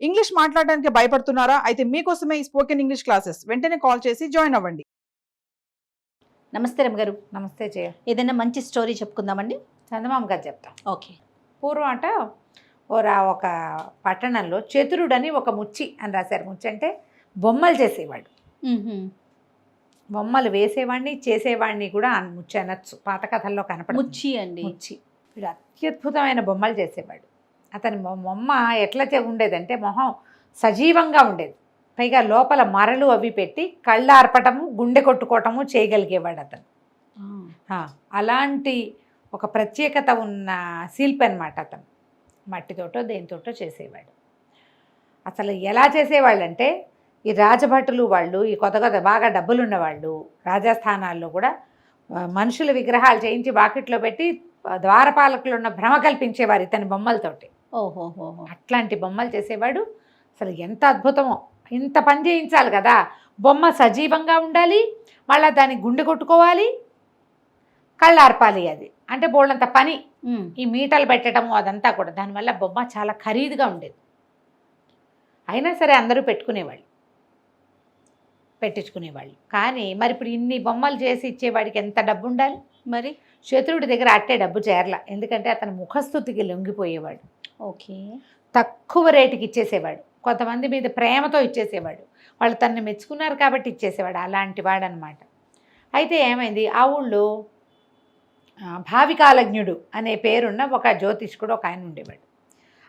English మాట్లాడడానికి భయపడుతున్నారా? అయితే మీకోసమే ఈ స్పోకెన్ ఇంగ్లీష్ క్లాసెస్. వెంటనే కాల్ చేసి జాయిన్ అవ్వండి. నమస్తే రమ్మగారు. నమస్తే జయ. ఏదైనా మంచి స్టోరీ చెప్పుకుందామండి. చందమామ గారు చెప్తాం. ఓకే. పూర్వం అట ఒక పట్టణంలో చతురుడని ఒక ముచ్చి అని రాశారు. ముచ్చి అంటే బొమ్మలు చేసేవాడు. బొమ్మలు వేసేవాడిని చేసేవాడిని కూడా ముచ్చి అనొచ్చు. పాత కథల్లో కనపడ ముచ్చి అండి. ముచ్చి వీడు అత్యద్భుతమైన బొమ్మలు చేసేవాడు. అతని బొమ్మ ఎట్లా ఉండేదంటే మొహం సజీవంగా ఉండేది. పైగా లోపల మరలు అవి పెట్టి కళ్ళు ఆర్పటము గుండె కొట్టుకోవటము చేయగలిగేవాడు అతను. అలాంటి ఒక ప్రత్యేకత ఉన్న శిల్పి అనమాట అతను. మట్టితోటో దేనితోటో చేసేవాడు. అసలు ఎలా చేసేవాళ్ళంటే ఈ రాజభటులు వాళ్ళు, ఈ కొత్త బాగా డబ్బులున్న వాళ్ళు రాజస్థానాల్లో కూడా మనుషుల విగ్రహాలు చేయించి వాకిట్లో పెట్టి ద్వారపాలకులు ఉన్న భ్రమ కల్పించేవారు ఇతని బొమ్మలతోటి. ఓహోహో. అట్లాంటి బొమ్మలు చేసేవాడు. అసలు ఎంత అద్భుతమో. ఇంత పని చేయించాలి కదా, బొమ్మ సజీవంగా ఉండాలి, మళ్ళీ దాన్ని గుండె కొట్టుకోవాలి, కళ్ళార్పాలి. అది అంటే బోళ్ళంత పని. ఈ మీటలు పెట్టడము అదంతా కూడా. దానివల్ల బొమ్మ చాలా ఖరీదుగా ఉండేది. అయినా సరే అందరూ పెట్టించుకునేవాళ్ళు. కానీ మరి ఇప్పుడు ఇన్ని బొమ్మలు చేసి ఇచ్చేవాడికి ఎంత డబ్బు ఉండాలి? మరి శత్రుడి దగ్గర అట్టే డబ్బు చేరల. ఎందుకంటే అతను ముఖస్థుతికి లొంగిపోయేవాడు. ఓకే. తక్కువ రేటుకి ఇచ్చేసేవాడు. కొంతమంది మీద ప్రేమతో ఇచ్చేసేవాడు. వాళ్ళు తనని మెచ్చుకున్నారు కాబట్టి ఇచ్చేసేవాడు. అలాంటి వాడు అనమాట. అయితే ఏమైంది, ఆ ఊళ్ళో భావికాలజ్ఞుడు అనే పేరున్న ఒక జ్యోతిష్కుడు ఒక ఆయన ఉండేవాడు.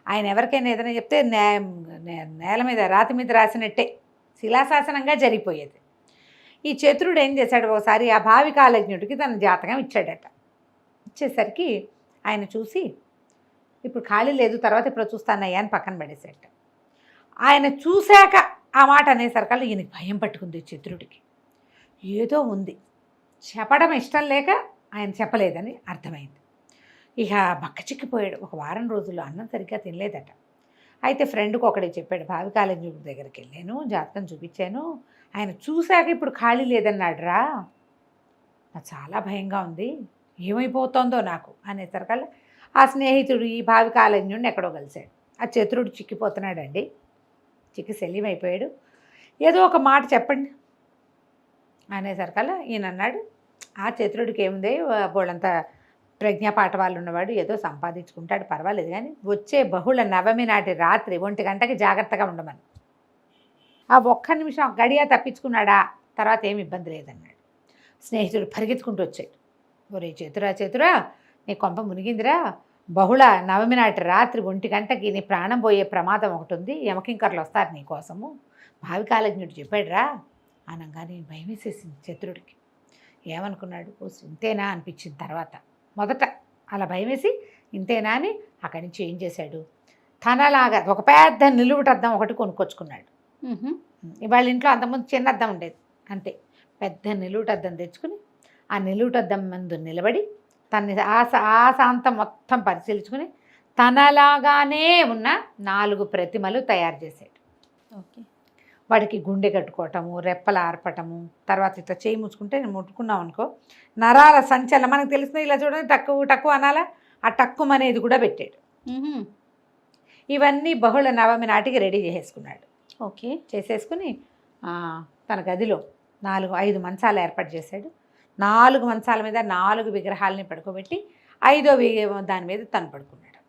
ఆయన ఎవరికైనా ఏదైనా చెప్తే నేల మీద రాతి మీద రాసినట్టే శిలాశాసనంగా జరిగిపోయేది. ఈ చతురుడు ఏం చేశాడు, ఒకసారి ఆ భావికాలజ్ఞుడికి తన జాతకం ఇచ్చాడట. ఇచ్చేసరికి ఆయన చూసి ఇప్పుడు ఖాళీ లేదు, తర్వాత ఇప్పుడు చూస్తానయ్యా అని పక్కన పడేసేట. ఆయన చూశాక ఆ మాట అనేసరికల్లా ఈయనకి భయం పట్టుకుంది చతురుడికి. ఏదో ఉంది, చెప్పడం ఇష్టం లేక ఆయన చెప్పలేదని అర్థమైంది. ఇక బక్కచిక్కిపోయాడు. ఒక వారం రోజుల్లో అన్నం సరిగ్గా తినలేదట. అయితే ఫ్రెండ్కి ఒకడే చెప్పాడు, భావికాలజ్ఞుడి దగ్గరికి వెళ్ళాను, జాతకం చూపించాను, ఆయన చూశాక ఇప్పుడు ఖాళీ లేదన్నాడు రా, నాకు చాలా భయంగా ఉంది, ఏమైపోతుందో నాకు అనేసరికల్లా ఆ స్నేహితుడు ఈ భావికాలజ్ఞుడిని ఎక్కడో కలిశాడు. ఆ చతురుడు చిక్కిపోతున్నాడండి. చిక్కి శల్యమైపోయాడు. ఏదో ఒక మాట చెప్పండి అనేసరికల్లా ఈయన అన్నాడు, ఆ చతురుడికి ఏముంది, బోళ్ళంతా ప్రజ్ఞాపాఠ వాళ్ళు ఉన్నవాడు, ఏదో సంపాదించుకుంటాడు, పర్వాలేదు, కానీ వచ్చే బహుళ నవమి నాటి రాత్రి 1 గంటకి జాగ్రత్తగా ఉండమని. ఆ ఒక్క నిమిషం గడియా తప్పించుకున్నాడా, తర్వాత ఏమి ఇబ్బంది లేదన్నాడు. స్నేహితుడు పరిగెత్తుకుంటూ వచ్చాడు. ఒరే చతురా నీ కొంప మునిగిందిరా, బహుళ నవమి నాటి రాత్రి 1 గంటకి నీ ప్రాణం పోయే ప్రమాదం ఒకటి ఉంది, యమకింకర్లు వస్తారు నీ కోసము, భావికాలజ్ఞుడు చెప్పాడురా అనగానే భయం వేసేసింది చతురుడికి. ఏమనుకున్నాడు, ఇంతేనా అనిపించింది. తర్వాత మొదట అలా భయం వేసి ఇంతేనా అని అక్కడి నుంచి ఏం చేశాడు, తనలాగా ఒక పెద్ద నిలువుటద్దం ఒకటి కొనుక్కొచ్చుకున్నాడు. వాళ్ళ ఇంట్లో అంతకుముందు చిన్న అద్దం ఉండేది, అంతే. పెద్ద నిలువుటద్దం తెచ్చుకుని ఆ నిలువుటద్దం ముందు నిలబడి తన్ని ఆశాంతం మొత్తం పరిశీలించుకుని తనలాగానే ఉన్న 4 ప్రతిమలు తయారు చేశాడు. ఓకే. వాడికి గుండె కట్టుకోవటము, రెప్పలు ఆర్పటము, తర్వాత ఇట్లా చేయి ముచ్చుకుంటే ముట్టుకున్నాం అనుకో నరాల సంచలనం మనకు తెలిసిన, ఇలా చూడండి టక్కు అనాలా, ఆ టక్కుమనేది కూడా పెట్టాడు. ఇవన్నీ బహుళ నవమి నాటికి రెడీ చేసేసుకున్నాడు. ఓకే. చేసేసుకుని తన గదిలో 4-5 మంచాలు ఏర్పాటు చేశాడు. 4 మంచాల మీద 4 విగ్రహాలని పడుకోబెట్టి 5వ దాని మీద తను పడుకున్నాడు.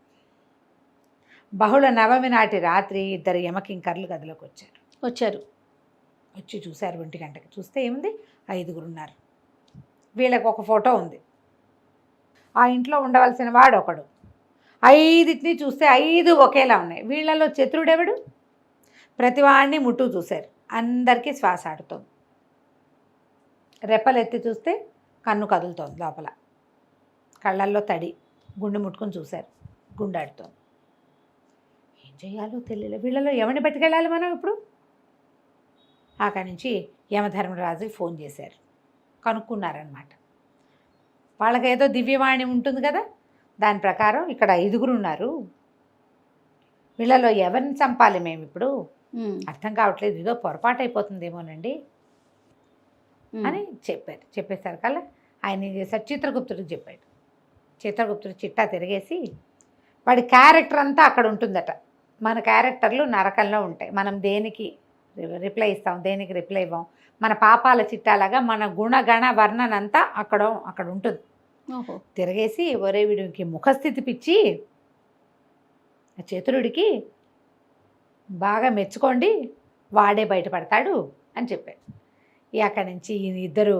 బహుళ నవమి నాటి రాత్రి 2 యమకింకర్లు గదిలోకి వచ్చి చూశారు. 1 గంటకి చూస్తే ఏముంది, 5గురు ఉన్నారు. వీళ్ళకి ఒక ఫోటో ఉంది. ఆ ఇంట్లో ఉండవలసిన వాడు ఒకడు. 5టిని చూస్తే 5 ఒకేలా ఉన్నాయి. వీళ్ళలో చతురుడెవడు? ప్రతివాడిని ముట్టు చూశారు. అందరికీ శ్వాస ఆడుతోంది. రెప్పలెత్తి చూస్తే కన్ను కదులుతోంది లోపల. కళ్ళల్లో తడి. గుండె ముట్టుకుని చూశారు, గుండాడుతోంది. ఏం చేయాలో తెలియలేదు. వీళ్ళలో ఎవరిని పట్టుకెళ్ళాలి మనం ఇప్పుడు? అక్కడి నుంచి యమధర్మరాజుకి ఫోన్ చేశారు. కనుక్కున్నారనమాట. వాళ్ళకి ఏదో దివ్యవాణి ఉంటుంది కదా, దాని ప్రకారం ఇక్కడ 5గురు ఉన్నారు, వీళ్ళలో ఎవరిని చంపాలి మేము ఇప్పుడు, అర్థం కావట్లేదు, ఏదో పొరపాటు అయిపోతుందేమోనండి అని చెప్పారు. చెప్పేసరికల్లా ఆయన ఏం చేశారు, చిత్రగుప్తుడికి చెప్పాడు. చిత్రగుప్తుడు చిట్టా తిరిగేసి వాడి క్యారెక్టర్ అంతా అక్కడ ఉంటుందట. మన క్యారెక్టర్లు నరకంలో ఉంటాయి. మనం దేనికి రిప్లై ఇస్తాం, దేనికి రిప్లై ఇవ్వం. మన పాపాల చిట్టాలాగా మన గుణగణ వర్ణన అంతా అక్కడ ఉంటుంది. ఓహో. తిరగేసి ఒరే వీడికి ముఖస్థితి పిచ్చి, ఆ చతురుడికి బాగా మెచ్చుకోండి, వాడే బయటపడతాడు అని చెప్పాడు. అక్కడి నుంచి ఇద్దరు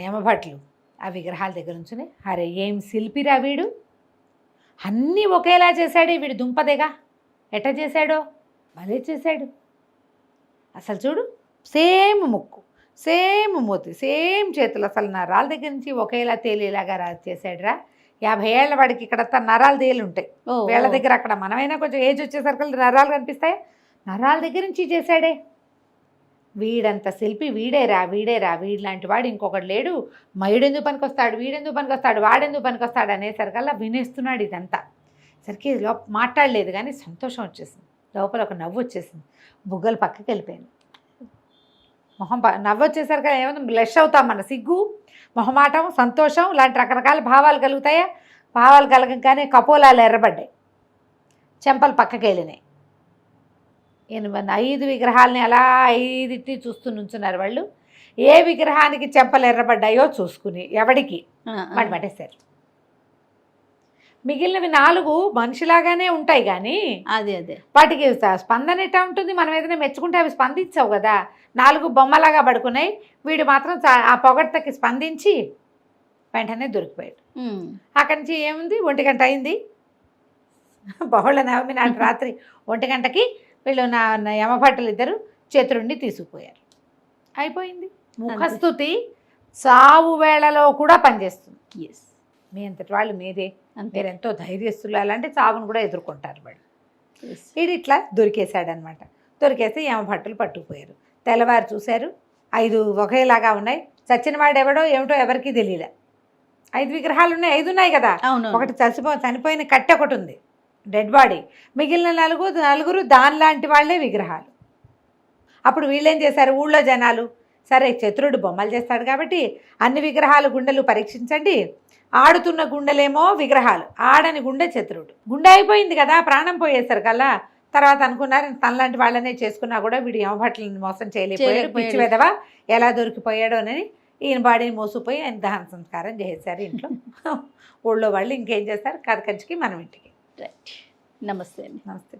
యమభట్లు ఆ విగ్రహాల దగ్గర నుంచుని, అరే ఏం శిల్పిరా వీడు, అన్నీ ఒకేలా చేశాడే వీడు, దుంపదేగా ఎట్ట చేశాడో భలే చేశాడు. అసలు చూడు, సేమ్ ముక్కు, సేమ్ మూతి, సేమ్ చేతులు, అసలు నరాల దగ్గర నుంచి ఒకేలా తేలిలాగా చేశాడురా. 50 ఏళ్ల వాడికి ఇక్కడ నరాలు తేలి ఉంటాయి, వీళ్ళ దగ్గర అక్కడ మనమైనా కొంచెం ఏజ్ వచ్చేసరికి నరాలు కనిపిస్తాయి, నరాల దగ్గర నుంచి చేశాడే. వీడంత శిల్పి వీడేరా వీడిలాంటి వాడు ఇంకొకటి లేడు, మయుడెందుకు పనికొస్తాడు, వీడెందుకు పనికొస్తాడు, వాడెందుకు పనికొస్తాడు అనేసరికల్లా వినేస్తున్నాడు ఇదంతా. సరికి మాట్లాడలేదు కానీ సంతోషం వచ్చేసింది, లోపల ఒక నవ్వు వచ్చేసింది, బుగ్గలు పక్కకి వెళ్ళిపోయాను. మొహం నవ్వు వచ్చేసరికి ఏమైనా బ్లష్ అవుతాం, మన సిగ్గు, మొహమాటం, సంతోషం లాంటి రకరకాల భావాలు కలుగుతాయా. భావాలు కలగగానే కపోలాలు ఎర్రబడ్డాయి, చెంపలు పక్కకి వెళ్ళినాయి. 5 విగ్రహాలని అలా 5 చూస్తూ నుంచున్నారు వాళ్ళు. ఏ విగ్రహానికి చెంపలు ఎర్రబడ్డాయో చూసుకుని ఎవడికి వాడు పట్టేశారు. మిగిలినవి 4 మనిషిలాగానే ఉంటాయి కానీ అదే వాటికి స్పందన ఎట్టా ఉంటుంది. మనం ఏదైనా మెచ్చుకుంటే అవి స్పందించవు కదా. 4 బొమ్మలాగా పడుకున్నాయి, వీడు మాత్రం ఆ పొగడ్తకి స్పందించి వెంటనే దొరికిపోయాడు. అక్కడి నుంచి ఏముంది, 1 గంట అయింది, బహుళ నవమి నాటి రాత్రి 1 గంటకి వీళ్ళు నా యమభట్టులు ఇద్దరు చతురుణ్ణి తీసుకుపోయారు. అయిపోయింది. ముఖస్థుతి సావు వేళలో కూడా పనిచేస్తుంది. ఎస్, మీ అంతటి వాళ్ళు మీరే, మీరు ఎంతో ధైర్యస్తులు, అలాంటి చావును కూడా ఎదుర్కొంటారు వాళ్ళు. వీడు ఇట్లా దొరికేశాడనమాట. దొరికేస్తే యమభట్టులు పట్టుకుపోయారు. తెల్లవారు చూశారు, 5 ఒకేలాగా ఉన్నాయి. చచ్చిన వాడు ఎవడో ఏమిటో ఎవరికీ తెలియలే. 5 విగ్రహాలు ఉన్నాయి, 5 ఉన్నాయి కదా. ఒకటి చనిపోయిన కట్టె ఒకటి ఉంది, డెడ్ బాడీ. మిగిలిన 4 దానిలాంటి వాళ్ళే విగ్రహాలు. అప్పుడు వీళ్ళేం చేశారు, ఊళ్ళో జనాలు, సరే చతురుడు బొమ్మలు చేస్తాడు కాబట్టి అన్ని విగ్రహాలు గుండెలు పరీక్షించండి, ఆడుతున్న గుండెలేమో విగ్రహాలు, ఆడని గుండె చతురుడు. గుండె అయిపోయింది కదా, ప్రాణం పోయేసరికి కల్లా. తర్వాత అనుకున్నారు తనలాంటి వాళ్ళనే చేసుకున్నా కూడా వీడు యమభట్లని మోసం చేయలేకపోయాడు, పిచ్చి వెదవా ఎలా దొరికిపోయాడోనని ఈయన బాడీని మోసుకుపోయి ఆయన దహన సంస్కారం చేశారు ఇంట్లో. ఊళ్ళో వాళ్ళు ఇంకేం చేస్తారు, కథ కంచికి మనం ఇంటికి. రైట్. నమస్తే. నమస్తే.